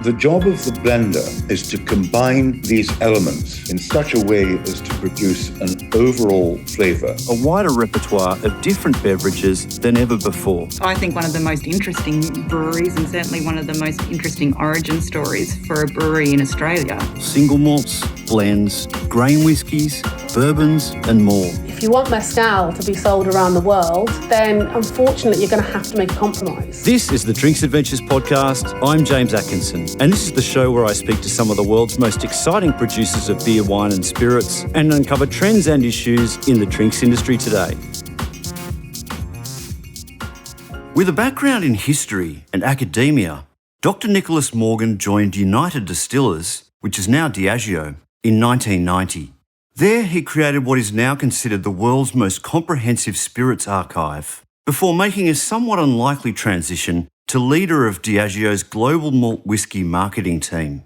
The job of the blender is to combine these elements in such a way as to produce an overall flavour. A wider repertoire of different beverages than ever before. I think one of the most interesting breweries, and certainly one of the most interesting origin stories for a brewery in Australia. Single malts, blends, grain whiskies, bourbons and more. If you want mezcal to be sold around the world, then unfortunately you're going to have to make a compromise. This is the Drinks Adventures podcast. I'm James Atkinson, and this is the show where I speak to some of the world's most exciting producers of beer, wine and spirits and uncover trends and issues in the drinks industry today. With a background in history and academia, Dr. Nicholas Morgan joined United Distillers, which is now Diageo, in 1990. There he created what is now considered the world's most comprehensive spirits archive, before making a somewhat unlikely transition to leader of Diageo's global malt whisky marketing team.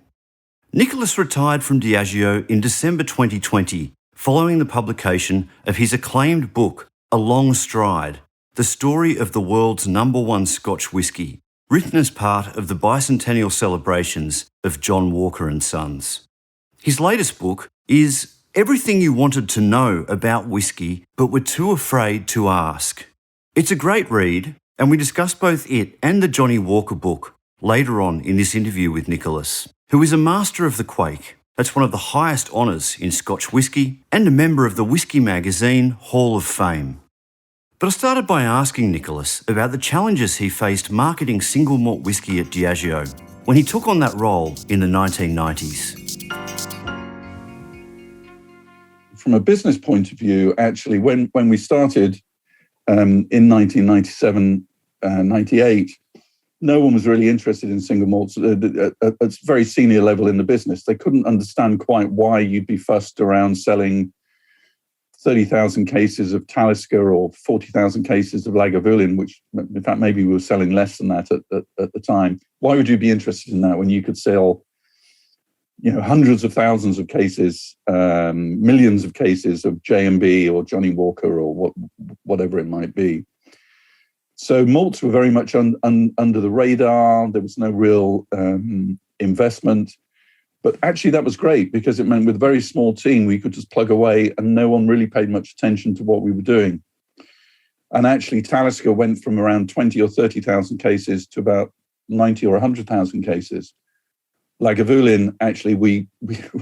Nicholas retired from Diageo in December 2020, following the publication of his acclaimed book, A Long Stride, the story of the world's #1 Scotch whisky, written as part of the bicentennial celebrations of Johnnie Walker and Sons. His latest book is Everything You Wanted to Know About Whisky But Were Too Afraid to Ask. It's a great read, and we discuss both it and the Johnnie Walker book later on in this interview with Nicholas, who is a master of the Quaich. That's one of the highest honours in Scotch whisky and a member of the Whisky Magazine Hall of Fame. But I started by asking Nicholas about the challenges he faced marketing single malt whisky at Diageo when he took on that role in the 1990s. From a business point of view, actually, when we started in 1997, 98, no one was really interested in single malts at a very senior level in the business. They couldn't understand quite why you'd be fussed around selling 30,000 cases of Talisker or 40,000 cases of Lagavulin, which, in fact, maybe we were selling less than that at the time. Why would you be interested in that when you could sell, hundreds of thousands of cases, millions of cases of J&B or Johnnie Walker or whatever it might be? So malts were very much under the radar. There was no real investment. But actually that was great because it meant with a very small team, we could just plug away and no one really paid much attention to what we were doing. And actually Talisker went from around 20 or 30,000 cases to about 90 or 100,000 cases. Lagavulin, actually, we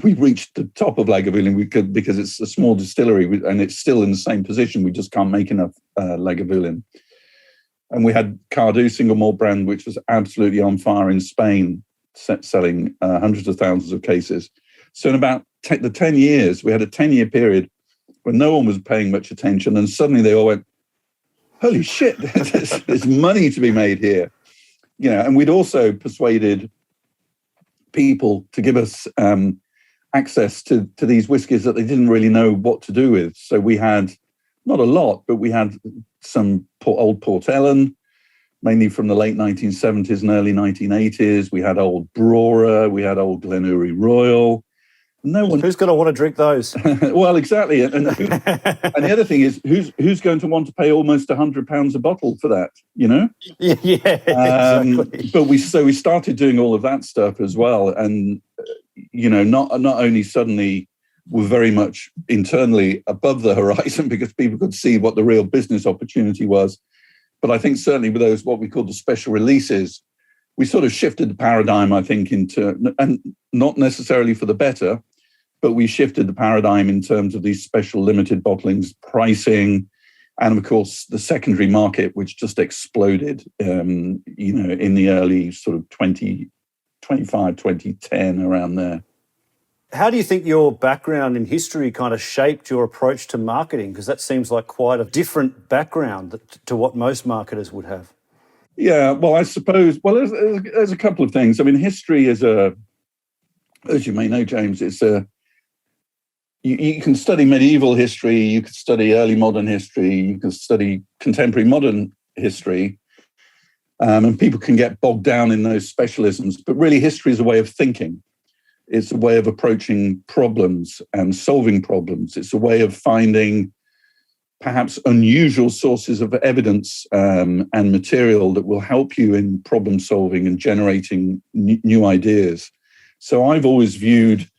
reached the top of Lagavulin because it's a small distillery and it's still in the same position. We just can't make enough Lagavulin. And we had Cardu single malt brand, which was absolutely on fire in Spain, selling hundreds of thousands of cases. So in about the 10 years, we had a 10-year period when no one was paying much attention. And suddenly they all went, holy shit, there's money to be made here. And we'd also persuaded people to give us access to these whiskies that they didn't really know what to do with. So we had, not a lot, but we had some old Port Ellen, mainly from the late 1970s and early 1980s. We had old Brora, we had old Glenurry Royal. No one. Who's going to want to drink those? Well, exactly. And the other thing is, who's going to want to pay almost £100 a bottle for that? Yeah, exactly. But we started doing all of that stuff as well, and not only suddenly were very much internally above the horizon because people could see what the real business opportunity was, but I think certainly with those what we call the special releases, we sort of shifted the paradigm. I think into, and not necessarily for the better, but we shifted the paradigm in terms of these special limited bottlings, pricing, and of course the secondary market, which just exploded, in the early sort of 2005, 2010, around there. How do you think your background in history kind of shaped your approach to marketing? Because that seems like quite a different background to what most marketers would have. Yeah, well, I suppose, there's a couple of things. I mean, history is as you may know, James, you can study medieval history, you can study early modern history, you can study contemporary modern history, and people can get bogged down in those specialisms. But really, history is a way of thinking. It's a way of approaching problems and solving problems. It's a way of finding perhaps unusual sources of evidence and material that will help you in problem solving and generating new ideas. So I've always viewed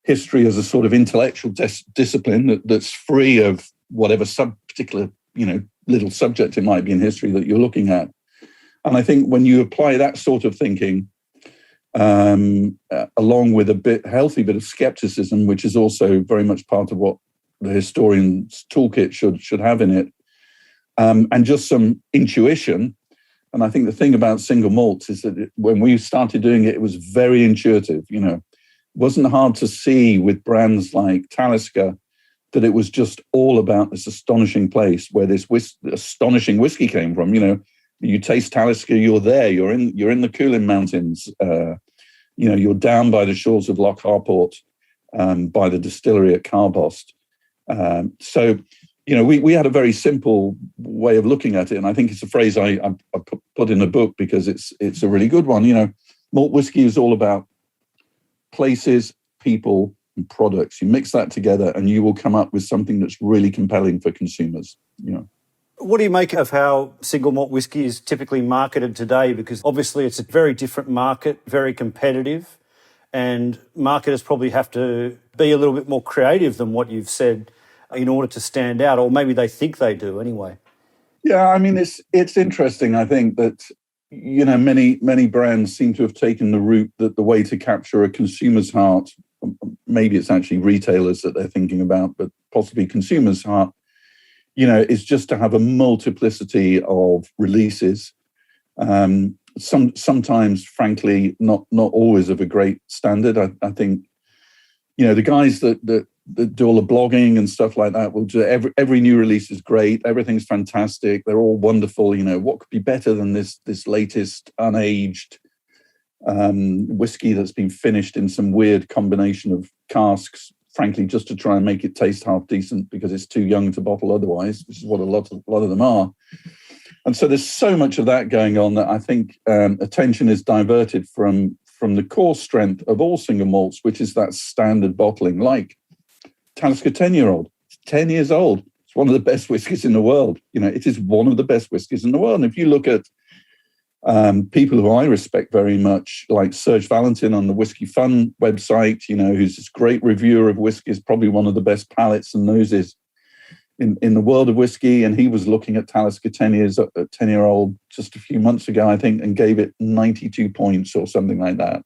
history as a sort of intellectual discipline that's free of whatever particular, little subject it might be in history that you're looking at. And I think when you apply that sort of thinking, along with a healthy bit of skepticism, which is also very much part of what the historian's toolkit should have in it, and just some intuition. And I think the thing about single malts is that when we started doing it, it was very intuitive. It wasn't hard to see with brands like Talisker that it was just all about this astonishing place where this astonishing whiskey came from. You taste Talisker, you're there. You're in the Coolin Mountains. You're down by the shores of Loch Harport, by the distillery at Carbost. So we had a very simple way of looking at it, and I think it's a phrase I put in a book because it's a really good one. Malt whiskey is all about places, people, and products. You mix that together, and you will come up with something that's really compelling for consumers. What do you make of how single malt whiskey is typically marketed today? Because obviously it's a very different market, very competitive, and marketers probably have to be a little bit more creative than what you've said in order to stand out, or maybe they think they do anyway. Yeah, I mean, it's interesting. I think that, many brands seem to have taken the route that the way to capture a consumer's heart, maybe it's actually retailers that they're thinking about, but possibly consumer's heart, is just to have a multiplicity of releases. Sometimes, frankly, not always of a great standard. I think, the guys that do all the blogging and stuff like that will do every new release is great. Everything's fantastic. They're all wonderful. What could be better than this latest unaged whiskey that's been finished in some weird combination of casks, frankly, just to try and make it taste half decent because it's too young to bottle otherwise, which is what a lot of them are. And so there's so much of that going on that I think attention is diverted from the core strength of all single malts, which is that standard bottling, like Talisker 10-year-old. It's 10 years old. It's one of the best whiskies in the world. It is one of the best whiskies in the world. And if you look at people who I respect very much, like Serge Valentin on the Whiskey Fun website, who's this great reviewer of whiskies, probably one of the best palates and noses in the world of whiskey. And he was looking at Talisker 10-year-old just a few months ago, I think, and gave it 92 points or something like that,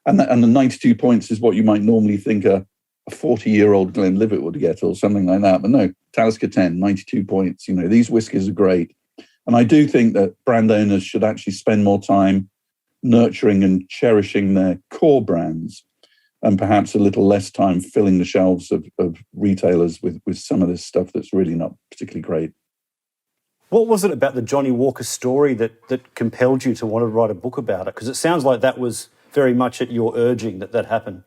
And the 92 points is what you might normally think a 40-year-old Glenlivet would get or something like that. But no, Talisker 10, 92 points. These whiskies are great. And I do think that brand owners should actually spend more time nurturing and cherishing their core brands and perhaps a little less time filling the shelves of retailers with some of this stuff that's really not particularly great. What was it about the Johnnie Walker story that compelled you to want to write a book about it? Because it sounds like that was very much at your urging that happened.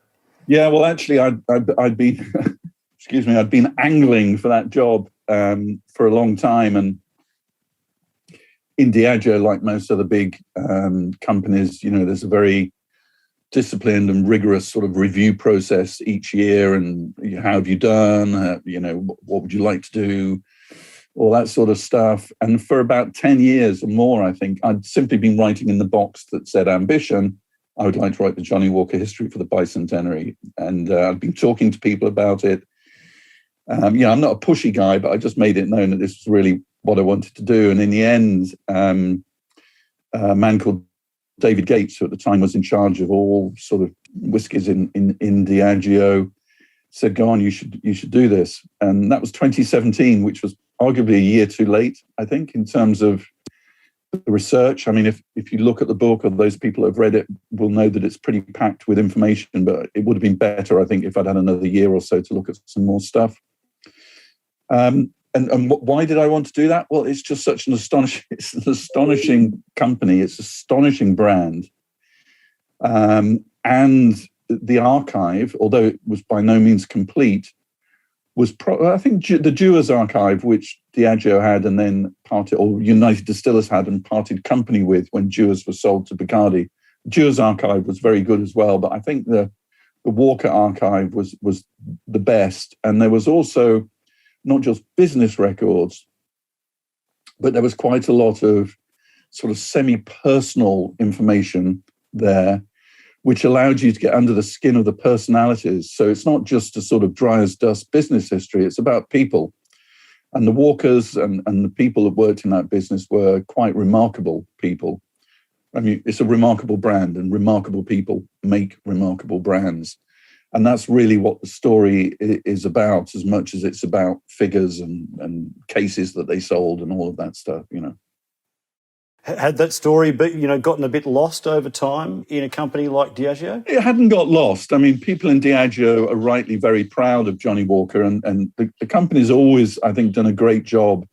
Yeah, well, actually, I'd been, I'd been angling for that job for a long time. And in Diageo, like most other big companies, there's a very disciplined and rigorous sort of review process each year. And how have you done? What would you like to do? All that sort of stuff. And for about 10 years or more, I think, I'd simply been writing in the box that said ambition. I would like to write the Johnnie Walker history for the bicentenary. And I've been talking to people about it. I'm not a pushy guy, but I just made it known that this was really what I wanted to do. And in the end, a man called David Gates, who at the time was in charge of all sort of whiskies in Diageo, said, "Go on, you should do this." And that was 2017, which was arguably a year too late, I think, in terms of the research. I mean, if you look at the book, or those people who have read it will know that it's pretty packed with information, but it would have been better, I think, if I'd had another year or so to look at some more stuff. And why did I want to do that? Well, it's just such an astonishing company. It's an astonishing brand. And the archive, although it was by no means complete, was I think the Dewar's archive, which Diageo had and then United Distillers had and parted company with when Dewar's was sold to Bacardi. Dewar's archive was very good as well, but I think the Walker archive was the best. And there was also not just business records, but there was quite a lot of sort of semi-personal information there, which allowed you to get under the skin of the personalities. So it's not just a sort of dry as dust business history, it's about people. And the Walkers and the people that worked in that business were quite remarkable people. I mean, it's a remarkable brand, and remarkable people make remarkable brands. And that's really what the story is about, as much as it's about figures and cases that they sold and all of that stuff, you know. Had that story, but gotten a bit lost over time in a company like Diageo? It hadn't got lost. I mean, people in Diageo are rightly very proud of Johnnie Walker, and the company's always, I think, done a great job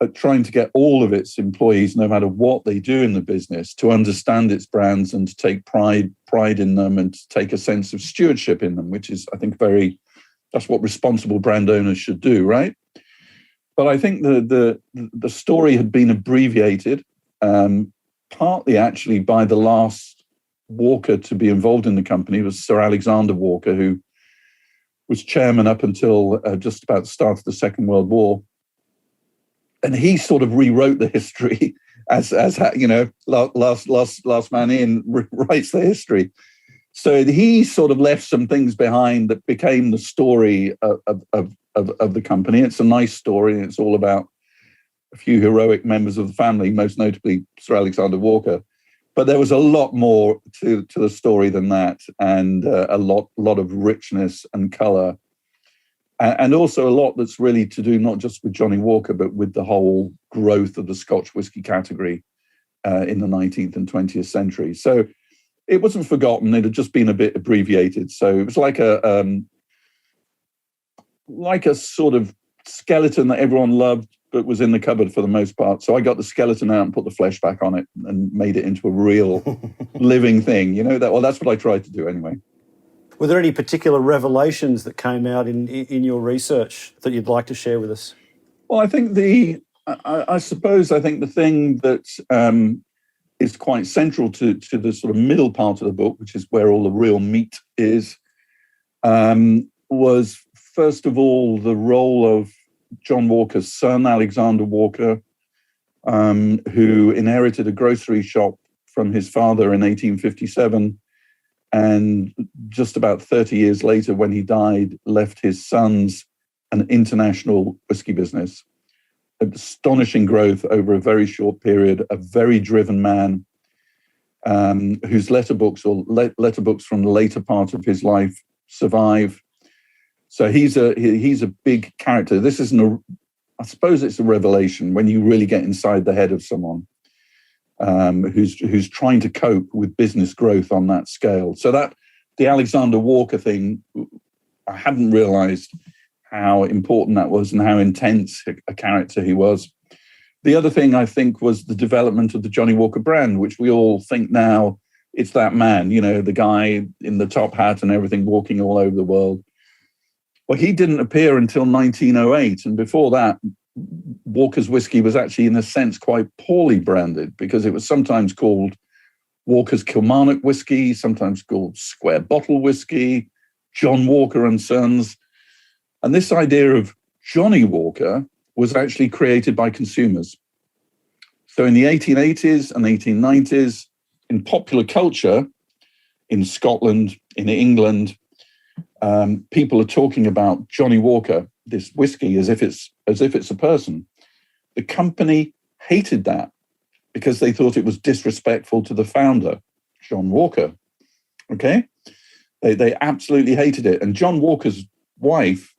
at trying to get all of its employees, no matter what they do in the business, to understand its brands and to take pride in them and to take a sense of stewardship in them, which is, I think, that's what responsible brand owners should do, right? But I think the story had been abbreviated, partly actually by the last Walker to be involved in the company was Sir Alexander Walker, who was chairman up until just about the start of the Second World War. And he sort of rewrote the history as last man in writes the history. So he sort of left some things behind that became the story of the company. It's a nice story. It's all about a few heroic members of the family, most notably Sir Alexander Walker. But there was a lot more to the story than that, and a lot of richness and colour. And also a lot that's really to do not just with Johnnie Walker, but with the whole growth of the Scotch whisky category in the 19th and 20th century. So it wasn't forgotten. It had just been a bit abbreviated. So it was like a sort of skeleton that everyone loved, but was in the cupboard for the most part. So I got the skeleton out and put the flesh back on it and made it into a real living thing. That's what I tried to do anyway. Were there any particular revelations that came out in your research that you'd like to share with us? Well, I think I think the thing that is quite central to the sort of middle part of the book, which is where all the real meat is, was first of all the role of John Walker's son, Alexander Walker, who inherited a grocery shop from his father in 1857. And just about 30 years later, when he died, left his sons an international whiskey business. Astonishing growth over a very short period, a very driven man whose letterbooks from the later part of his life survive. So he's a big character. This isn't I suppose it's a revelation when you really get inside the head of someone. Who's trying to cope with business growth on that scale. So that the Alexander Walker thing, I hadn't realized how important that was and how intense a character he was. The other thing I think was the development of the Johnnie Walker brand, which we all think now it's that man, the guy in the top hat and everything walking all over the world. Well, he didn't appear until 1908. And before that, Walker's whiskey was actually, in a sense, quite poorly branded because it was sometimes called Walker's Kilmarnock whiskey, sometimes called Square Bottle whiskey, John Walker and Sons. And this idea of Johnnie Walker was actually created by consumers. So in the 1880s and 1890s, in popular culture, in Scotland, in England, people are talking about Johnnie Walker, this whiskey, as if it's a person. The company hated that because they thought it was disrespectful to the founder, John Walker. Okay, they absolutely hated it. And John Walker's wife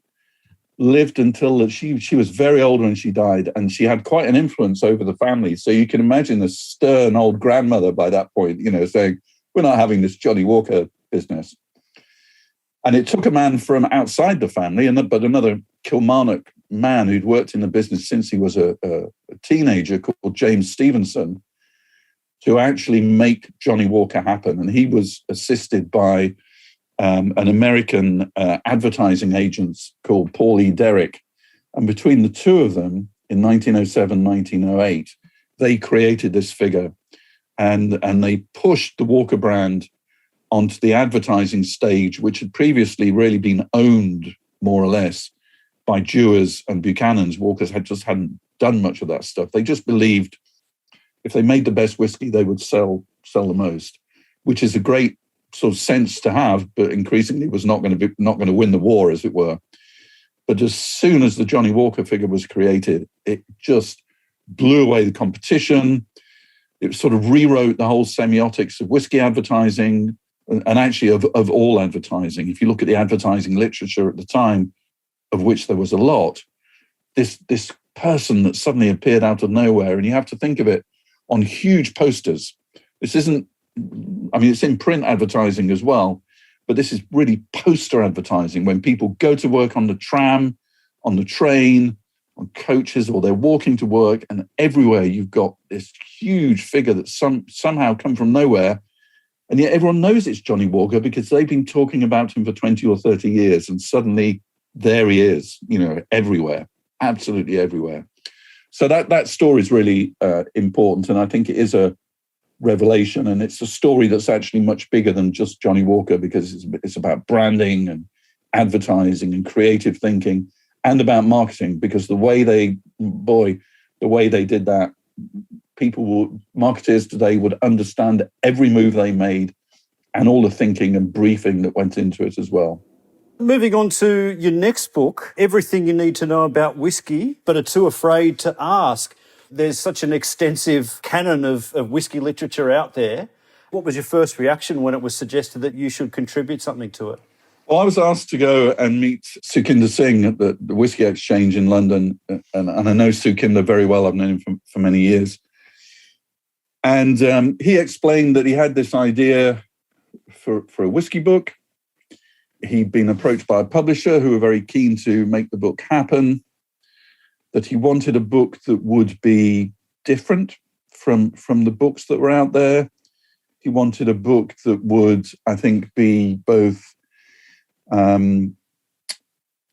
lived until she was very old when she died, and she had quite an influence over the family. So you can imagine the stern old grandmother by that point, saying, "We're not having this Johnnie Walker business." And it took a man from outside the family, but another Kilmarnock man who'd worked in the business since he was a teenager, called James Stevenson, to actually make Johnnie Walker happen. And he was assisted by an American advertising agent called Paul E. Derrick. And between the two of them, in 1907, 1908, they created this figure. And they pushed the Walker brand onto the advertising stage, which had previously really been owned, more or less, by Dewars and Buchanan's. Walkers hadn't done much of that stuff. They just believed if they made the best whiskey, they would sell the most, which is a great sort of sense to have, but increasingly was not going to win the war, as it were. But as soon as the Johnnie Walker figure was created, it just blew away the competition. It sort of rewrote the whole semiotics of whiskey advertising, and actually of all advertising. If you look at the advertising literature at the time, of which there was a lot, this person that suddenly appeared out of nowhere, and you have to think of it on huge posters. This isn't, I mean, it's in print advertising as well, but this is really poster advertising when people go to work on the tram, on the train, on coaches, or they're walking to work, and everywhere you've got this huge figure that's somehow come from nowhere, and yet everyone knows it's Johnnie Walker because they've been talking about him for 20 or 30 years, and suddenly there he is, everywhere, absolutely everywhere. So that story is really important, and I think it is a revelation, and it's a story that's actually much bigger than just Johnnie Walker, because it's about branding and advertising and creative thinking, and about marketing, because the way they did that, marketers today would understand every move they made and all the thinking and briefing that went into it as well. Moving on to your next book, Everything You Need to Know About Whisky, but are too afraid to ask. There's such an extensive canon of whisky literature out there. What was your first reaction when it was suggested that you should contribute something to it? Well, I was asked to go and meet Sukhinder Singh at the Whisky Exchange in London, and I know Sukhinder very well. I've known him for many years. And he explained that he had this idea for a whisky book. He'd been approached by a publisher who were very keen to make the book happen, that he wanted a book that would be different from the books that were out there. He wanted a book that would, I think, be both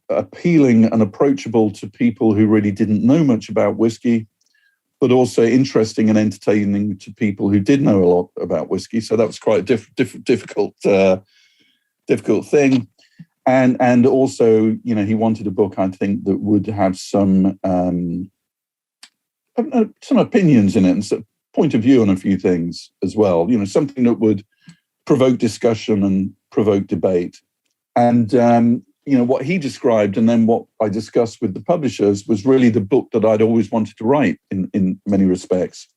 appealing and approachable to people who really didn't know much about whiskey, but also interesting and entertaining to people who did know a lot about whiskey. So that was quite a difficult thing. And also, he wanted a book, I think, that would have some opinions in it and some point of view on a few things as well. Something that would provoke discussion and provoke debate. And, what he described and then what I discussed with the publishers was really the book that I'd always wanted to write in many respects.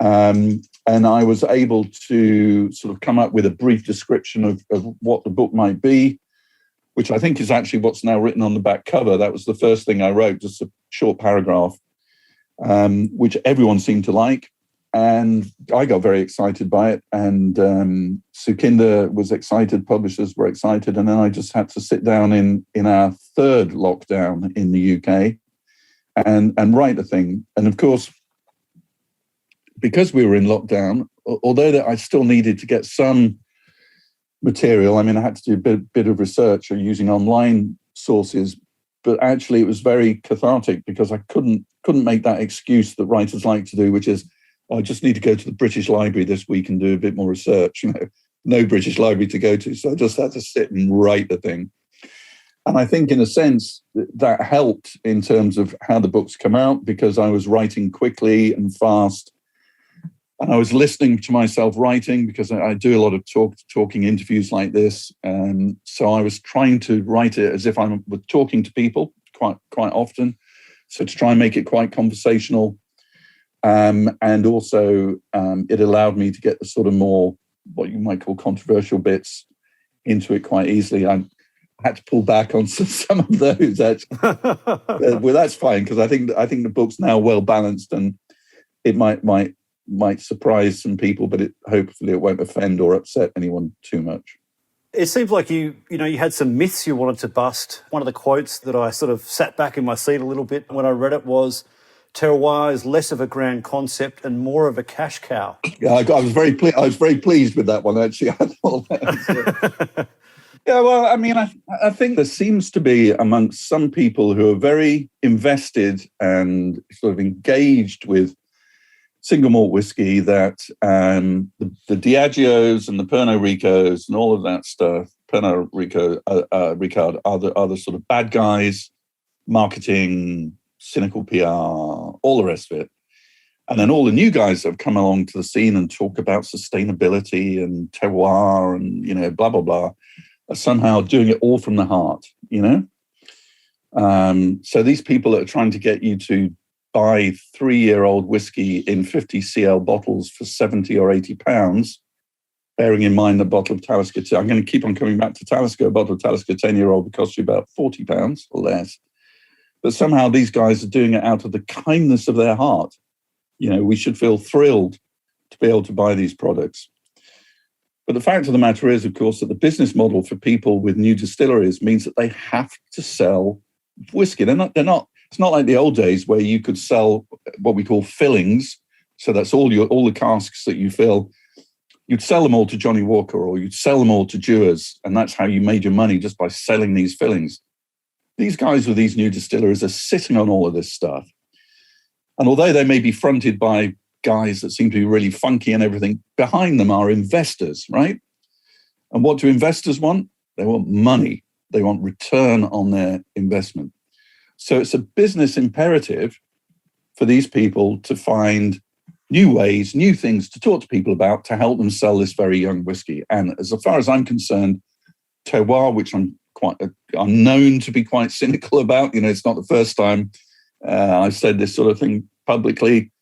And I was able to sort of come up with a brief description of what the book might be, which I think is actually what's now written on the back cover. That was the first thing I wrote, just a short paragraph, which everyone seemed to like. And I got very excited by it. And Sukhinder was excited, publishers were excited. And then I just had to sit down in our third lockdown in the UK and write the thing. And of course, because we were in lockdown, although I still needed to get some material, I had to do a bit of research or using online sources, but actually it was very cathartic because I couldn't make that excuse that writers like to do, which is, I just need to go to the British Library this week and do a bit more research. No British Library to go to. So I just had to sit and write the thing. And I think in a sense that helped in terms of how the books come out, because I was writing quickly and fast. And I was listening to myself writing because I do a lot of talking interviews like this. So I was trying to write it as if I were talking to people quite often. So to try and make it quite conversational. And also it allowed me to get the sort of more, what you might call controversial bits into it quite easily. I had to pull back on some of those, actually. Well, that's fine, because I think the book's now well balanced, and it might surprise some people, but hopefully it won't offend or upset anyone too much. It seems like you had some myths you wanted to bust. One of the quotes that I sort of sat back in my seat a little bit when I read it was, Terroir is less of a grand concept and more of a cash cow. Yeah, I was very pleased with that one, actually. I thought that was, yeah, well, I think there seems to be amongst some people who are very invested and sort of engaged with single malt whiskey that the Diageos and the Pernod Ricos and all of that stuff, Pernod Ricard, are the sort of bad guys. marketing, cynical PR, all the rest of it. And then all the new guys that have come along to the scene and talk about sustainability and terroir and, blah, blah, blah, are somehow doing it all from the heart, So these people that are trying to get you to buy 3-year-old whiskey in 50 cl bottles for 70 or 80 pounds, bearing in mind the bottle of Talisker, I'm going to keep on coming back to Talisker, a bottle of Talisker 10-year-old would cost you about 40 pounds or less. But somehow these guys are doing it out of the kindness of their heart. We should feel thrilled to be able to buy these products. But the fact of the matter is, of course, that the business model for people with new distilleries means that they have to sell whiskey. They're not. It's not like the old days where you could sell what we call fillings. So that's all the casks that you fill. You'd sell them all to Johnnie Walker, or you'd sell them all to Dewar's, and that's how you made your money, just by selling these fillings. These guys with these new distilleries are sitting on all of this stuff. And although they may be fronted by guys that seem to be really funky and everything, behind them are investors, right? And what do investors want? They want money. They want return on their investment. So it's a business imperative for these people to find new ways, new things to talk to people about to help them sell this very young whiskey. And as far as I'm concerned, Terroir, which I'm known to be quite cynical about, it's not the first time I've said this sort of thing publicly.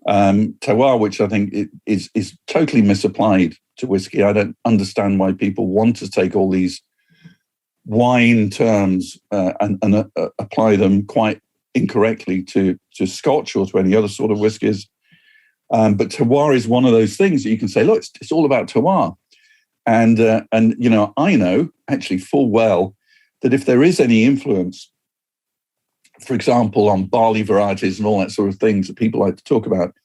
Terroir, which I think is totally misapplied to whiskey. I don't understand why people want to take all these wine terms and apply them quite incorrectly to Scotch or to any other sort of whiskies. But terroir is one of those things that you can say, look, it's all about terroir. And I know actually full well that if there is any influence, for example, on barley varieties and all that sort of things that people like to talk about,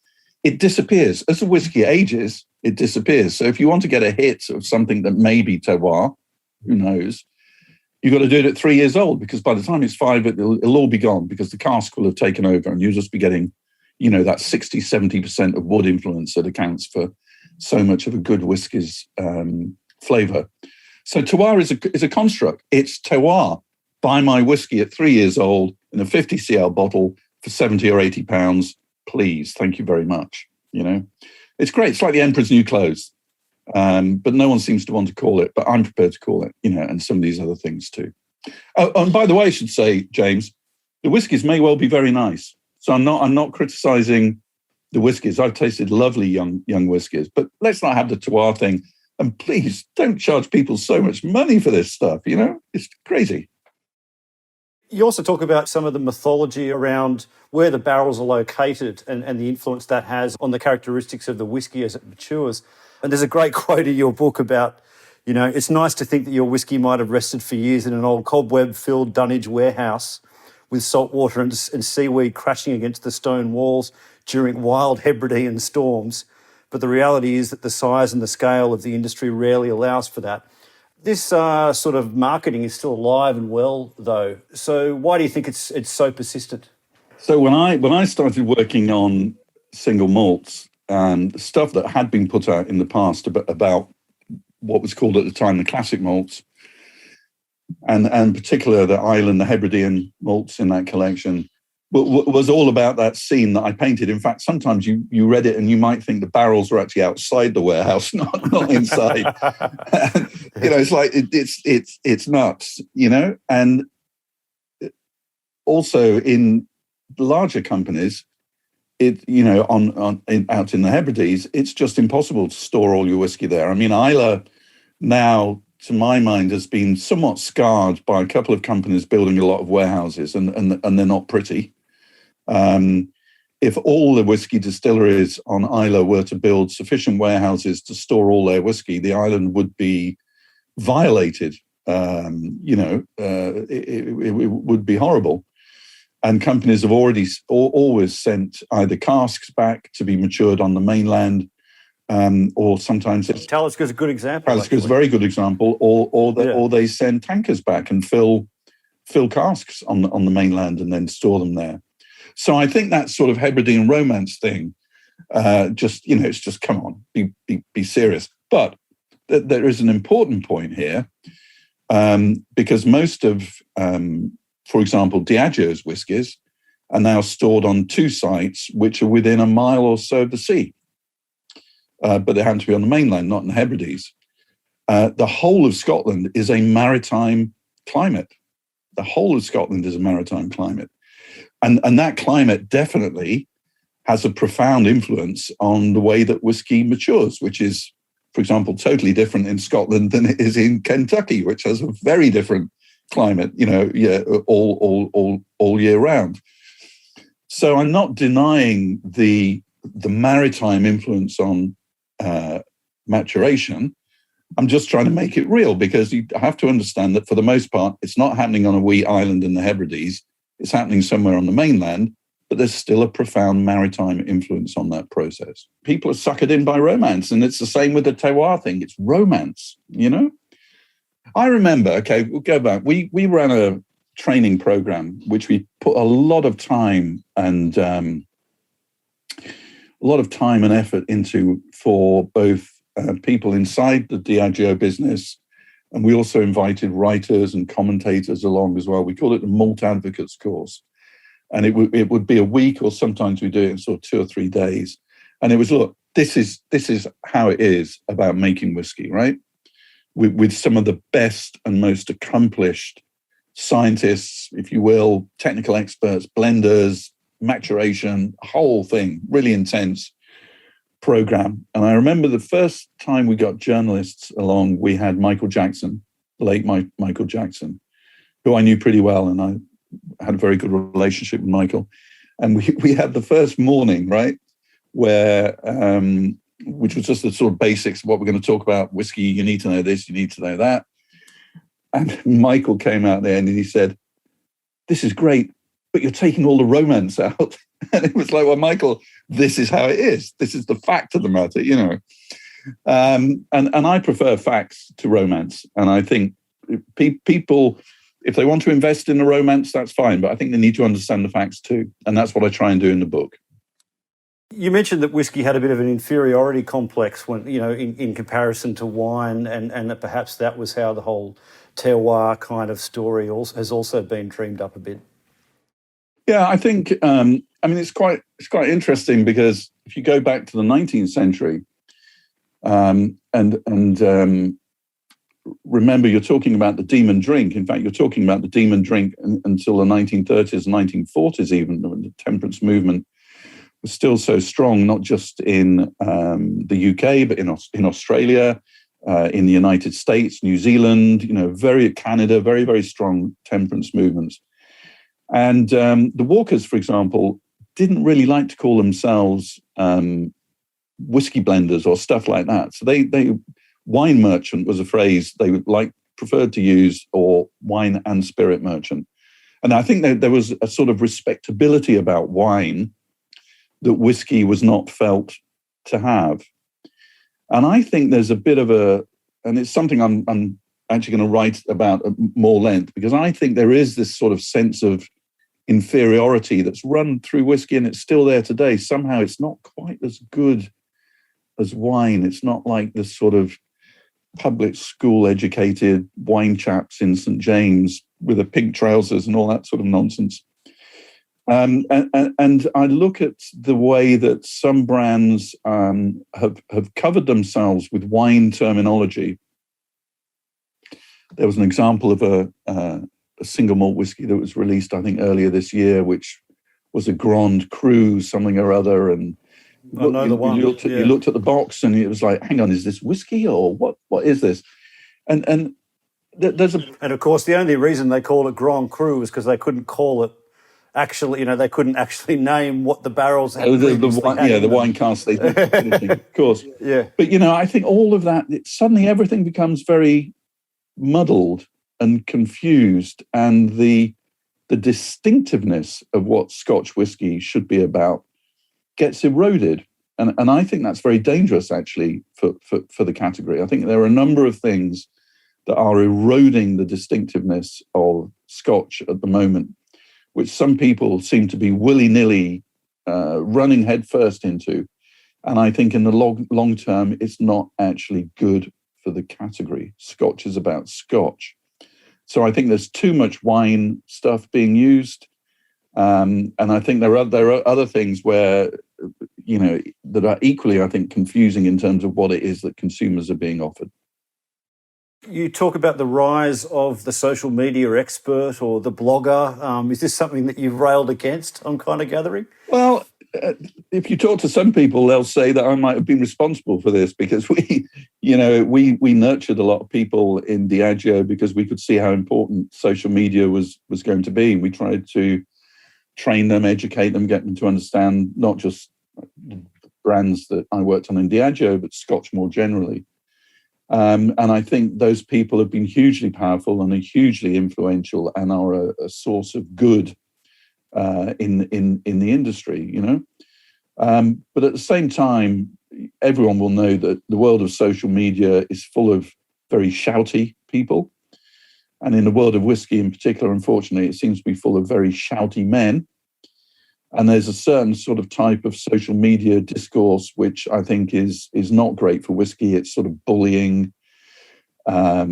it disappears. As the whiskey ages, it disappears. So if you want to get a hit of something that may be terroir, who knows, you've got to do it at 3 years old, because by the time it's 5, it'll all be gone, because the cask will have taken over and you'll just be getting, that 60, 70% of wood influence that accounts for so much of a good whiskey's flavour. So terroir is a construct. It's terroir. Buy my whiskey at 3 years old in a 50 cl bottle for 70 or 80 pounds, please. Thank you very much. It's great. It's like the Emperor's New Clothes. But no one seems to want to call it, but I'm prepared to call it, and some of these other things too. Oh, and by the way, I should say, James, the whiskies may well be very nice. So I'm not criticizing the whiskies. I've tasted lovely young whiskies, but let's not have the terroir thing. And please don't charge people so much money for this stuff. It's crazy. You also talk about some of the mythology around where the barrels are located and the influence that has on the characteristics of the whiskey as it matures. And there's a great quote in your book about, it's nice to think that your whiskey might have rested for years in an old cobweb-filled dunnage warehouse with salt water and seaweed crashing against the stone walls during wild Hebridean storms. But the reality is that the size and the scale of the industry rarely allows for that. This sort of marketing is still alive and well, though. So why do you think it's so persistent? So when I started working on single malts, stuff that had been put out in the past about what was called at the time the classic malts, and in particular the Island, the Hebridean malts in that collection, was all about that scene that I painted. In fact, sometimes you read it and you might think the barrels were actually outside the warehouse, not inside. It's like it's nuts, And also in larger companies, out in the Hebrides, it's just impossible to store all your whiskey there. I mean, Islay now, to my mind, has been somewhat scarred by a couple of companies building a lot of warehouses, and they're not pretty. If all the whiskey distilleries on Islay were to build sufficient warehouses to store all their whiskey, the island would be violated. It would be horrible. And companies have always sent either casks back to be matured on the mainland, or sometimes Talisker is a good example. Talisker is a very good example, or they send tankers back and fill casks on the mainland and then store them there. So I think that sort of Hebridean romance thing, it's just come on, be serious. But there is an important point here, because most of for example, Diageo's whiskies are now stored on 2 sites which are within a mile or so of the sea. But they happen to be on the mainland, not in the Hebrides. The whole of Scotland is a maritime climate. The whole of Scotland is a maritime climate. And that climate definitely has a profound influence on the way that whiskey matures, which is, for example, totally different in Scotland than it is in Kentucky, which has a very different climate, all year round. So I'm not denying the maritime influence on maturation. I'm just trying to make it real, because you have to understand that for the most part, it's not happening on a wee island in the Hebrides. It's happening somewhere on the mainland, but there's still a profound maritime influence on that process. People are suckered in by romance, and it's the same with the terroir thing. It's romance, I remember, okay, we'll go back. We ran a training program, which we put a lot of time and effort into for both people inside the Diageo business, and we also invited writers and commentators along as well. We call it the Malt Advocates course. And it would be a week, or sometimes we do it in sort of 2 or 3 days. And it was, look, this is how it is about making whiskey, right? With some of the best and most accomplished scientists, if you will, technical experts, blenders, maturation, whole thing, really intense program. And I remember the first time we got journalists along, we had Michael Jackson, the late Michael Jackson, who I knew pretty well, and I had a very good relationship with Michael. And we had the first morning, right, where, which was just the sort of basics of what we're going to talk about. Whiskey, you need to know this, you need to know that. And Michael came out there and he said, "This is great, but you're taking all the romance out." And it was like, well, Michael, this is how it is. This is the fact of the matter, And I prefer facts to romance. And I think people, if they want to invest in the romance, that's fine. But I think they need to understand the facts too. And that's what I try and do in the book. You mentioned that whiskey had a bit of an inferiority complex when, in comparison to wine, and that perhaps that was how the whole terroir kind of story has also been dreamed up a bit. Yeah, I think, it's quite interesting, because if you go back to the 19th century, remember, you're talking about the demon drink. In fact, you're talking about the demon drink until the 1930s, 1940s even, when the temperance movement was still so strong, not just in the UK, but in Australia, in the United States, New Zealand, Canada, very, very strong temperance movements. And the Walkers, for example, didn't really like to call themselves whiskey blenders or stuff like that. So they wine merchant was a phrase they would preferred to use, or wine and spirit merchant. And I think there was a sort of respectability about wine that whiskey was not felt to have. And I think there's a bit of and it's something I'm actually going to write about at more length, because I think there is this sort of sense of inferiority that's run through whiskey, and it's still there today. Somehow it's not quite as good as wine. It's not like the sort of public school educated wine chaps in St. James with the pink trousers and all that sort of nonsense. And I look at the way that some brands have covered themselves with wine terminology. There was an example of a single malt whiskey that was released, I think, earlier this year, which was a Grand Cru something or other. And you looked at the box and it was like, hang on, is this whiskey or what is this? And there's and of course, the only reason they call it Grand Cru is because they couldn't call it. Actually, they couldn't actually name what the barrels had. The wine cask they did, of course. Yeah. But, I think all of that, suddenly everything becomes very muddled and confused, and the distinctiveness of what Scotch whisky should be about gets eroded. And I think that's very dangerous, actually, for the category. I think there are a number of things that are eroding the distinctiveness of Scotch at the moment, which some people seem to be willy-nilly running headfirst into. And I think in the long term, it's not actually good for the category. Scotch is about Scotch. So I think there's too much wine stuff being used. And I think there are other things where, that are equally, I think, confusing in terms of what it is that consumers are being offered. You talk about the rise of the social media expert or the blogger. Is this something that you've railed against on Kind of Gathering? Well, if you talk to some people, they'll say that I might have been responsible for this because we nurtured a lot of people in Diageo because we could see how important social media was going to be. We tried to train them, educate them, get them to understand not just brands that I worked on in Diageo, but Scotch more generally. And I think those people have been hugely powerful and are hugely influential and are a source of good in the industry, But at the same time, everyone will know that the world of social media is full of very shouty people. And in the world of whiskey in particular, unfortunately, it seems to be full of very shouty men. And there's a certain sort of type of social media discourse, which I think is not great for whiskey. It's sort of bullying. I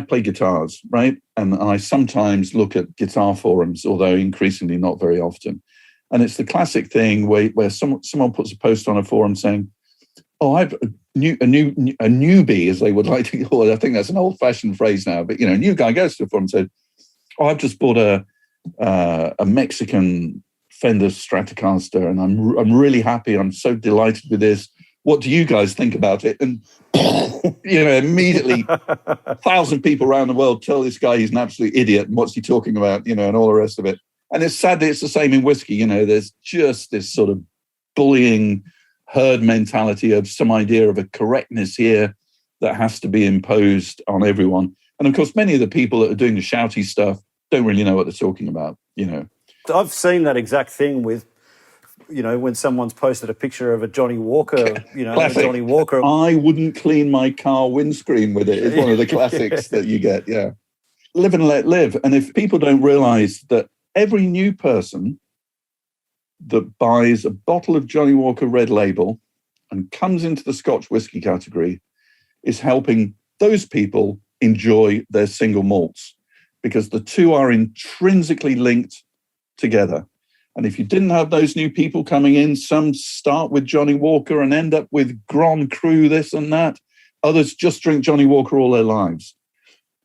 play guitars, right? And I sometimes look at guitar forums, although increasingly not very often. And it's the classic thing where someone puts a post on a forum saying, "Oh, I've a newbie," as they would like to call it. I think that's an old-fashioned phrase now. But a new guy goes to the forum and said, "Oh, I've just bought a Mexican Fender Stratocaster, and I'm really happy. I'm so delighted with this. What do you guys think about it?" And immediately 1,000 people around the world tell this guy he's an absolute idiot and what's he talking about, and all the rest of it. And it's sadly it's the same in whiskey. There's just this sort of bullying herd mentality of some idea of a correctness here that has to be imposed on everyone. And of course, many of the people that are doing the shouty stuff don't really know what they're talking about. I've seen that exact thing with, when someone's posted a picture of a Johnnie Walker, Classic. Johnnie Walker. I wouldn't clean my car windscreen with it. It's one of the classics that you get, yeah. Live and let live. And if people don't realize that every new person that buys a bottle of Johnnie Walker Red Label and comes into the Scotch whisky category is helping those people enjoy their single malts, because the two are intrinsically linked together. And if you didn't have those new people coming in, some start with Johnnie Walker and end up with Grand Cru, this and that. Others just drink Johnnie Walker all their lives.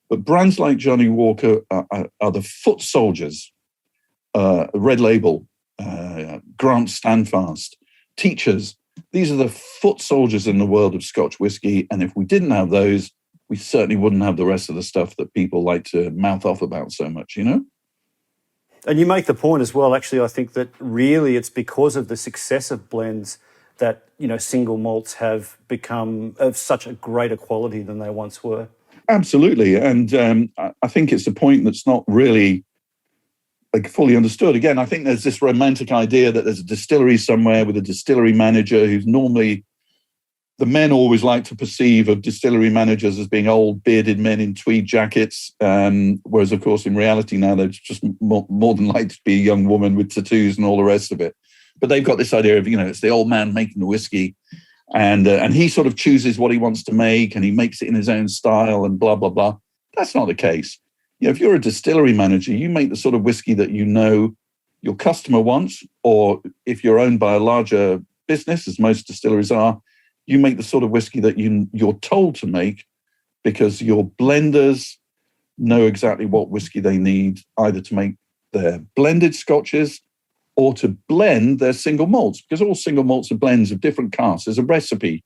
But brands like Johnnie Walker are the foot soldiers. Red Label, Grant Standfast, Teachers. These are the foot soldiers in the world of Scotch whisky. And if we didn't have those, we certainly wouldn't have the rest of the stuff that people like to mouth off about so much, And you make the point as well, actually, I think that really it's because of the success of blends that, single malts have become of such a greater quality than they once were. Absolutely. And I think it's a point that's not really fully understood. Again, I think there's this romantic idea that there's a distillery somewhere with a distillery manager who's normally, the men always like to perceive of distillery managers as being old bearded men in tweed jackets, whereas of course in reality now they're just more than likely to be a young woman with tattoos and all the rest of it. But they've got this idea of, it's the old man making the whiskey, and he sort of chooses what he wants to make and he makes it in his own style and blah, blah, blah. That's not the case. If you're a distillery manager, you make the sort of whiskey that your customer wants, or if you're owned by a larger business, as most distilleries are, you make the sort of whiskey that you're told to make, because your blenders know exactly what whiskey they need, either to make their blended scotches or to blend their single malts, because all single malts are blends of different casks. There's a recipe.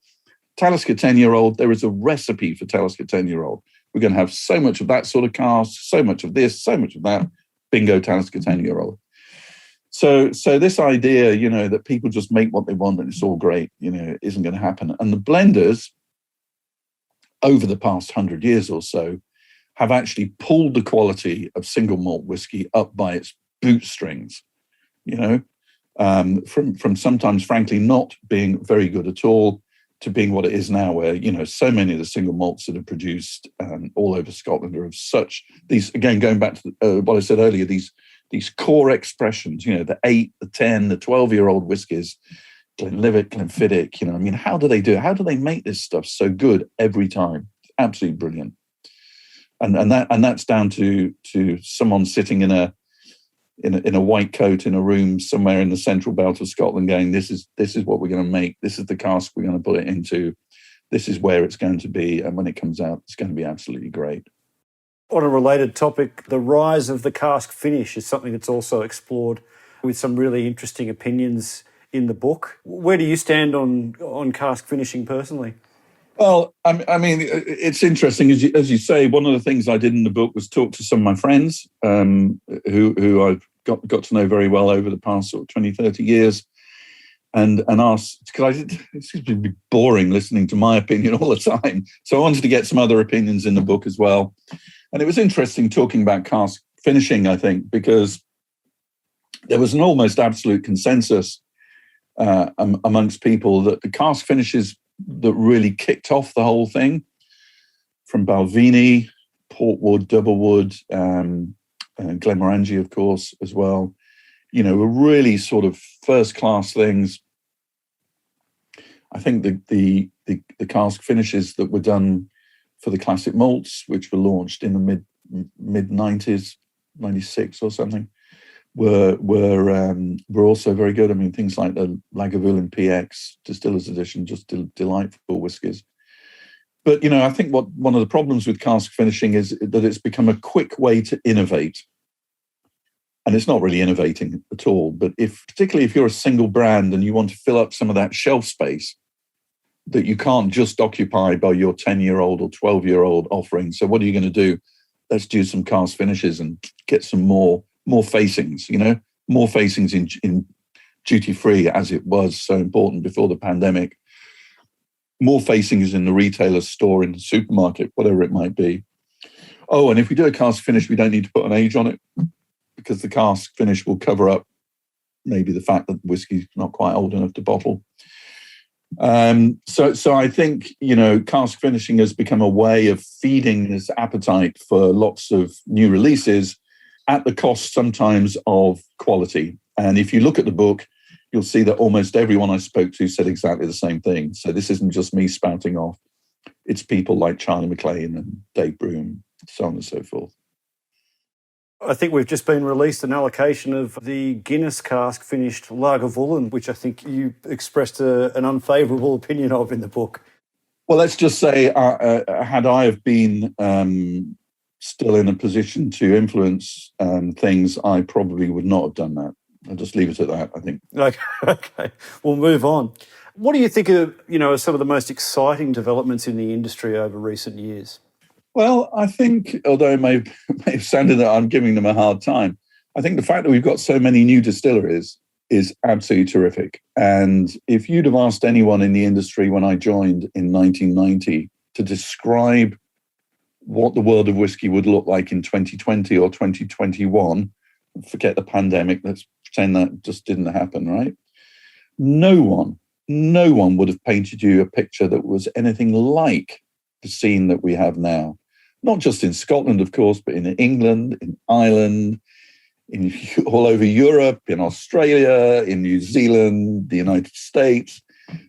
Talisker 10-year-old, there is a recipe for Talisker 10-year-old. We're going to have so much of that sort of cask, so much of this, so much of that. Bingo, Talisker 10-year-old. So this idea, that people just make what they want and it's all great, isn't going to happen. And the blenders, over the past 100 years or so, have actually pulled the quality of single malt whiskey up by its bootstrings, from sometimes, frankly, not being very good at all to being what it is now, where, so many of the single malts that are produced all over Scotland are of such, these, again, going back to what I said earlier, these core expressions, the 8, the 10, the 12-year-old whiskies, Glenlivet, Glenfiddich, how do they do it? How do they make this stuff so good every time? absolutely brilliant. And that's down to someone sitting in a white coat in a room somewhere in the central belt of Scotland, going, this is what we're going to make. This is the cask we're going to put it into. This is where it's going to be, and when it comes out, it's going to be absolutely great. On a related topic, the rise of the cask finish is something that's also explored with some really interesting opinions in the book. Where do you stand on cask finishing personally? Well, I mean, it's interesting. As you say, one of the things I did in the book was talk to some of my friends who I've got to know very well over the past sort of 20, 30 years and asked, because it seems to be boring listening to my opinion all the time. So I wanted to get some other opinions in the book as well. And it was interesting talking about cask finishing, I think, because there was an almost absolute consensus amongst people that the cask finishes that really kicked off the whole thing, from Balvenie, Portwood, Doublewood, Glenmorangie, of course, as well, were really sort of first-class things. I think the cask finishes that were done for the classic malts, which were launched in the mid-90s, 96 or something, were also very good. I mean, things like the Lagavulin PX Distillers Edition, just delightful whiskies. But, I think one of the problems with cask finishing is that it's become a quick way to innovate. And it's not really innovating at all. But particularly if you're a single brand and you want to fill up some of that shelf space that you can't just occupy by your 10-year-old or 12-year-old offering. So what are you going to do? Let's do some cask finishes and get some more facings, more facings in duty-free, as it was so important before the pandemic. More facings in the retailer's store, in the supermarket, whatever it might be. Oh, and if we do a cask finish, we don't need to put an age on it, because the cask finish will cover up maybe the fact that whiskey's not quite old enough to bottle. So I think, cask finishing has become a way of feeding this appetite for lots of new releases at the cost sometimes of quality. And if you look at the book, you'll see that almost everyone I spoke to said exactly the same thing. So this isn't just me spouting off. It's people like Charlie McLean and Dave Broom, so on and so forth. I think we've just been released an allocation of the Guinness cask finished Lagavulin, which I think you expressed an unfavourable opinion of in the book. Well, let's just say, had I have been still in a position to influence things, I probably would not have done that. I'll just leave it at that, I think. Okay. We'll move on. What do you think of, some of the most exciting developments in the industry over recent years? Well, I think, although it may have sounded that I'm giving them a hard time, I think the fact that we've got so many new distilleries is absolutely terrific. And if you'd have asked anyone in the industry when I joined in 1990 to describe what the world of whiskey would look like in 2020 or 2021, forget the pandemic, let's pretend that just didn't happen, right? No one would have painted you a picture that was anything like the scene that we have now. Not just in Scotland, of course, but in England, in Ireland, all over Europe, in Australia, in New Zealand, the United States.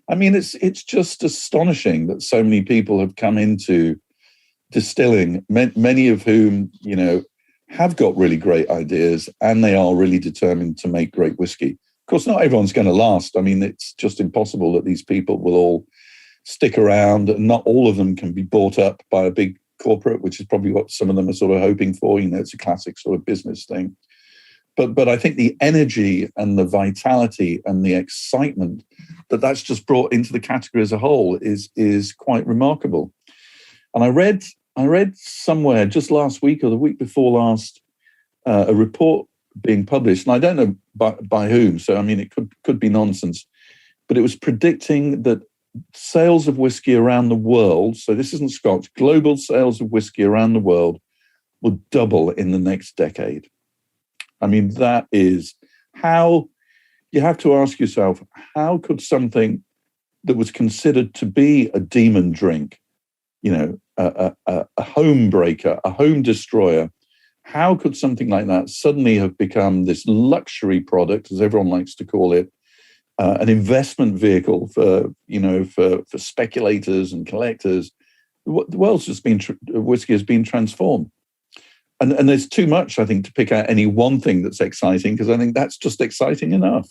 I mean, it's just astonishing that so many people have come into distilling, many of whom, have got really great ideas, and they are really determined to make great whiskey. Of course, not everyone's going to last. I mean, it's just impossible that these people will all stick around, and not all of them can be bought up by a big corporate, which is probably what some of them are sort of hoping for. It's a classic sort of business thing. But I think the energy and the vitality and the excitement that's just brought into the category as a whole is quite remarkable. And I read somewhere just last week or the week before last a report being published, and I don't know by whom. So I mean, it could be nonsense, but it was predicting that sales of whiskey around the world, so this isn't Scotch, global sales of whiskey around the world will double in the next decade. I mean, that is how you have to ask yourself, how could something that was considered to be a demon drink, a home breaker, a home destroyer, how could something like that suddenly have become this luxury product, as everyone likes to call it, an investment vehicle for speculators and collectors, the world's just been, whiskey has been transformed. And there's too much, I think, to pick out any one thing that's exciting, because I think that's just exciting enough.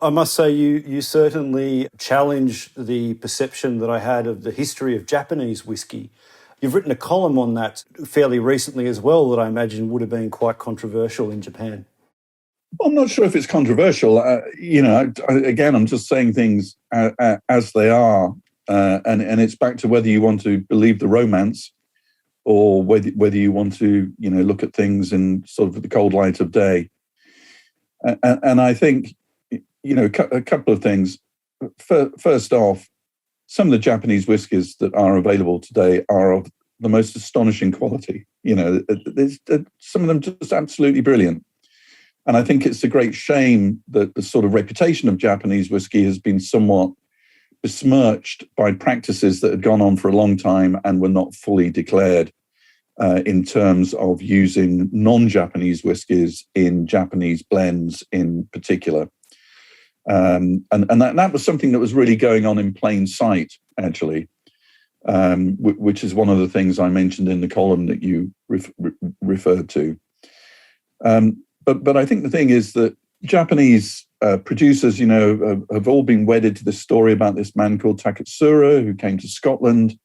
I must say you certainly challenge the perception that I had of the history of Japanese whiskey. You've written a column on that fairly recently as well that I imagine would have been quite controversial in Japan. Well, I'm not sure if it's controversial. Again, I'm just saying things as they are. And it's back to whether you want to believe the romance or whether you want to, look at things in sort of the cold light of day. And I think, a couple of things. First off, some of the Japanese whiskies that are available today are of the most astonishing quality. There's some of them just absolutely brilliant. And I think it's a great shame that the sort of reputation of Japanese whiskey has been somewhat besmirched by practices that had gone on for a long time and were not fully declared in terms of using non-Japanese whiskies in Japanese blends in particular. And that was something that was really going on in plain sight, actually, which is one of the things I mentioned in the column that you referred to. But I think the thing is that Japanese producers, have all been wedded to this story about this man called Taketsura, who came to Scotland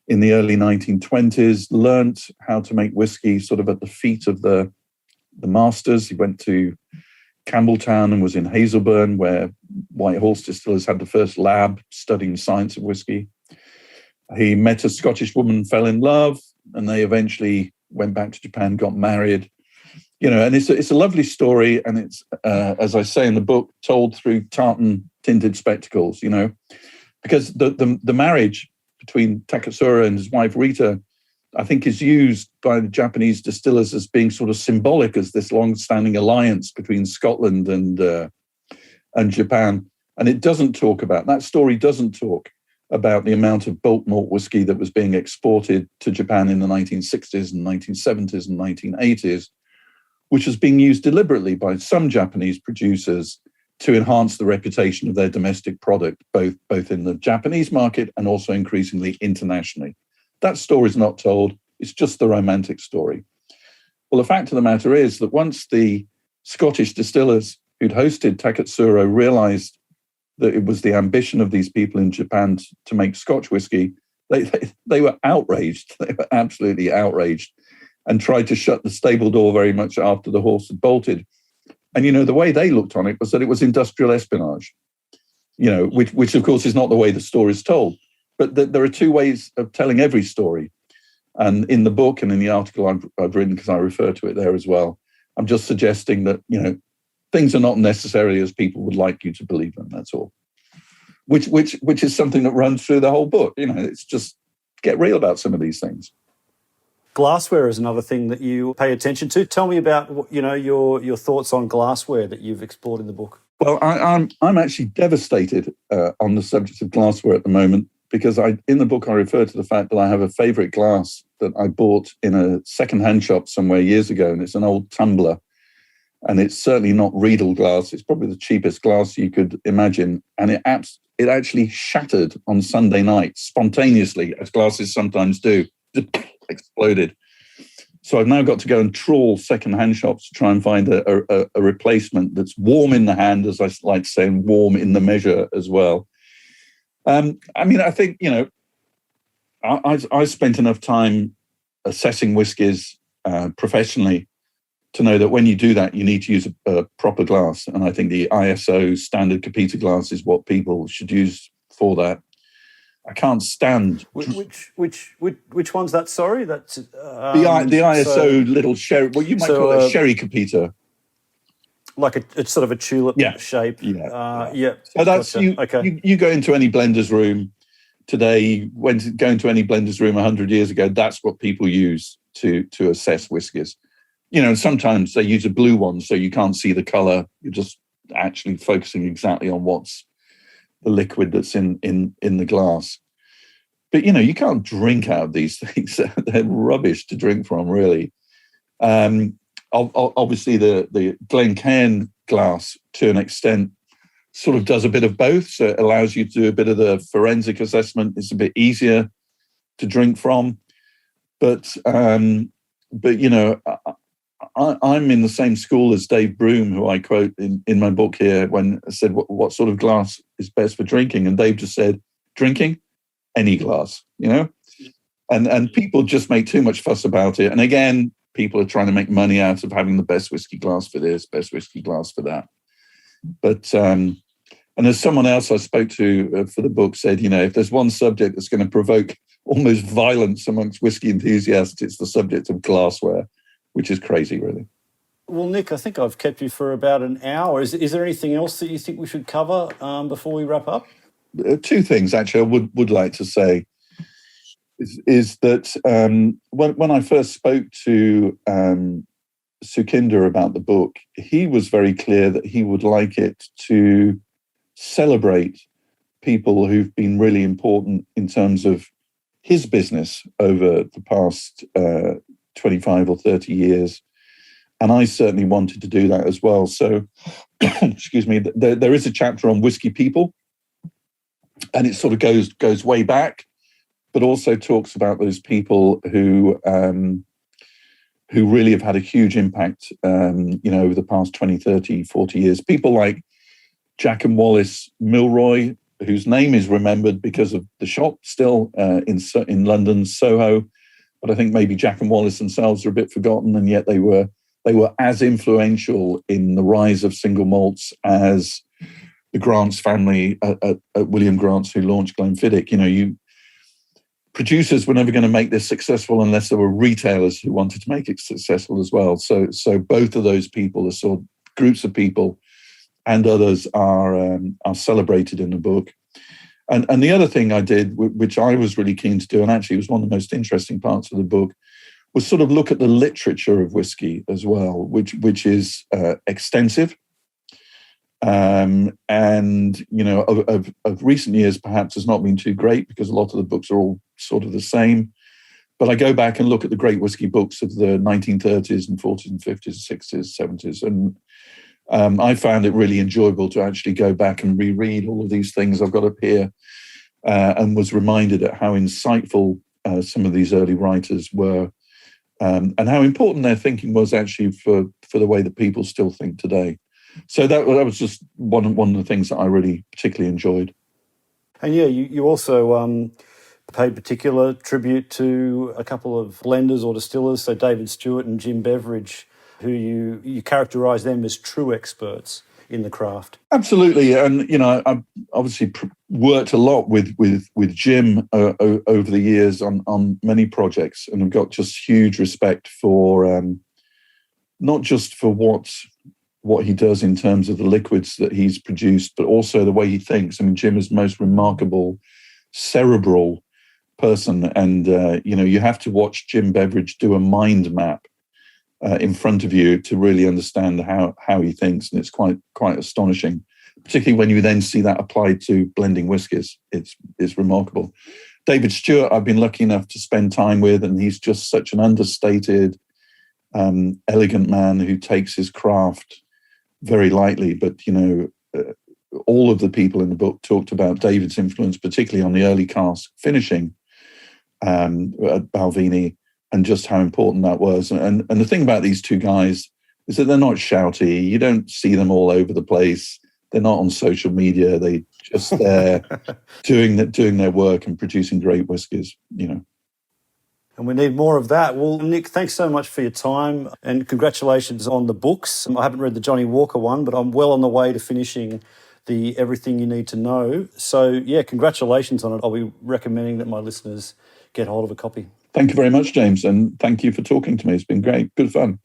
in the early 1920s, learnt how to make whiskey sort of at the feet of the masters. He went to Campbelltown and was in Hazelburn, where White Horse Distillers had the first lab studying science of whiskey. He met a Scottish woman, fell in love, and they eventually went back to Japan, got married. And it's a lovely story, and it's, as I say in the book, told through tartan tinted spectacles, because the marriage between Taketsura and his wife Rita, I think, is used by the Japanese distillers as being sort of symbolic as this long-standing alliance between Scotland and Japan. And it doesn't talk about, that story doesn't talk about the amount of bulk malt whiskey that was being exported to Japan in the 1960s and 1970s and 1980s, which was being used deliberately by some Japanese producers to enhance the reputation of their domestic product, both in the Japanese market and also increasingly internationally. That story is not told. It's just the romantic story. Well, the fact of the matter is that once the Scottish distillers who'd hosted Taketsura realized that it was the ambition of these people in Japan to make Scotch whisky, they were outraged. They were absolutely outraged and tried to shut the stable door very much after the horse had bolted. And, the way they looked on it was that it was industrial espionage, which of course is not the way the story is told. But there are two ways of telling every story. And in the book and in the article I've written, because I refer to it there as well, I'm just suggesting that, things are not necessarily as people would like you to believe them, that's all. Which is something that runs through the whole book. It's just get real about some of these things. Glassware is another thing that you pay attention to. Tell me about, your thoughts on glassware that you've explored in the book. Well, I'm actually devastated on the subject of glassware at the moment, because in the book I refer to the fact that I have a favourite glass that I bought in a second-hand shop somewhere years ago, and it's an old tumbler, and it's certainly not Riedel glass. It's probably the cheapest glass you could imagine, and it actually shattered on Sunday night spontaneously, as glasses sometimes do. Just exploded. So I've now got to go and trawl second-hand shops to try and find a replacement that's warm in the hand, as I like to say, and warm in the measure as well. I think, I spent enough time assessing whiskies professionally to know that when you do that, you need to use a proper glass. And I think the ISO standard Capita glass is what people should use for that. I can't stand. Which one's that? Sorry, that's the ISO little sherry. What you might call a sherry Capita, like it's sort of a tulip shape. Yeah. So that's gotcha. Okay. You go into any blender's room today. Go into any blender's room 100 years ago. That's what people use to assess whiskies. Sometimes they use a blue one, so you can't see the color. You're just actually focusing exactly on what's the liquid that's in the glass. But, you can't drink out of these things. They're rubbish to drink from, really. Obviously, the Glencairn glass, to an extent, sort of does a bit of both. So it allows you to do a bit of the forensic assessment. It's a bit easier drink from. But you know, I'm in the same school as Dave Broom, who I quote in my book here, when I said, what sort of glass is best for drinking? And Dave just said, drinking, any glass, you know? And people just make too much fuss about it. And again, people are trying to make money out of having the best whiskey glass for this, best whiskey glass for that. But, and as someone else I spoke to for the book said, you know, if there's one subject that's going to provoke almost violence amongst whiskey enthusiasts, it's the subject of glassware, which is crazy, really. Well, Nick, I think I've kept you for about an hour. Is there anything else that you think we should cover before we wrap up? Two things, actually, I would like to say is that when I first spoke to Sukhinder about the book, he was very clear that he would like it to celebrate people who've been really important in terms of his business over the past 25 or 30 years. And I certainly wanted to do that as well. So, excuse me, there is a chapter on whiskey people, and it sort of goes way back, but also talks about those people who really have had a huge impact, you know, over the past 20, 30, 40 years. People like Jack and Wallace Milroy, whose name is remembered because of the shop still in London, Soho. But I think maybe Jack and Wallace themselves are a bit forgotten, and yet they were as influential in the rise of single malts as the Grants family at William Grants, who launched Glenfiddich. You know, producers were never going to make this successful unless there were retailers who wanted to make it successful as well. So both of those people, the sort of groups of people and others, are celebrated in the book. And the other thing I did, which I was really keen to do, and actually was one of the most interesting parts of the book, was sort of look at the literature of whiskey as well, which is extensive. And, you know, of recent years, perhaps has not been too great because a lot of the books are all sort of the same. But I go back and look at the great whiskey books of the 1930s and 40s and 50s, 60s, 70s. And I found it really enjoyable to actually go back and reread all of these things I've got up here, and was reminded at how insightful some of these early writers were, and how important their thinking was actually for the way that people still think today. So that was just one of the things that I really particularly enjoyed. And yeah, you also paid particular tribute to a couple of blenders or distillers, so David Stewart and Jim Beveridge, who you characterise them as true experts in the craft. Absolutely, and you know, I've obviously worked a lot with Jim over the years on many projects, and I've got just huge respect for not just for what he does in terms of the liquids that he's produced, but also the way he thinks. I mean, Jim is the most remarkable cerebral person, and you know, you have to watch Jim Beveridge do a mind map in front of you to really understand how he thinks, and it's quite astonishing, particularly when you then see that applied to blending whiskies. It's remarkable. David Stewart, I've been lucky enough to spend time with, and he's just such an understated, elegant man who takes his craft very lightly. But, you know, all of the people in the book talked about David's influence, particularly on the early cask finishing at Balvenie, and just how important that was. And the thing about these two guys is that they're not shouty. You don't see them all over the place. They're not on social media. They just there doing their work and producing great whiskies, you know. And we need more of that. Well, Nick, thanks so much for your time, and congratulations on the books. I haven't read the Johnnie Walker one, but I'm well on the way to finishing the Everything You Need to Know. So, yeah, congratulations on it. I'll be recommending that my listeners get hold of a copy. Thank you very much, James, and thank you for talking to me. It's been great. Good fun.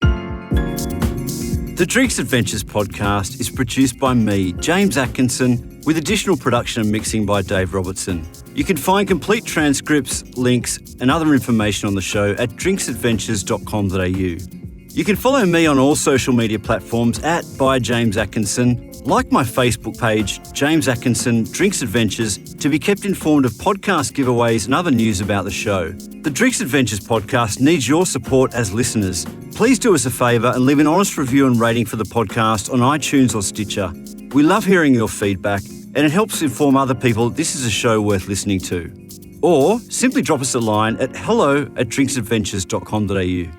The Drinks Adventures podcast is produced by me, James Atkinson, with additional production and mixing by Dave Robertson. You can find complete transcripts, links, and other information on the show at drinksadventures.com.au. You can follow me on all social media platforms at @ByJamesAtkinson. Like my Facebook page, James Atkinson Drinks Adventures, to be kept informed of podcast giveaways and other news about the show. The Drinks Adventures podcast needs your support as listeners. Please do us a favour and leave an honest review and rating for the podcast on iTunes or Stitcher. We love hearing your feedback, and it helps inform other people this is a show worth listening to. Or simply drop us a line at hello@drinksadventures.com.au.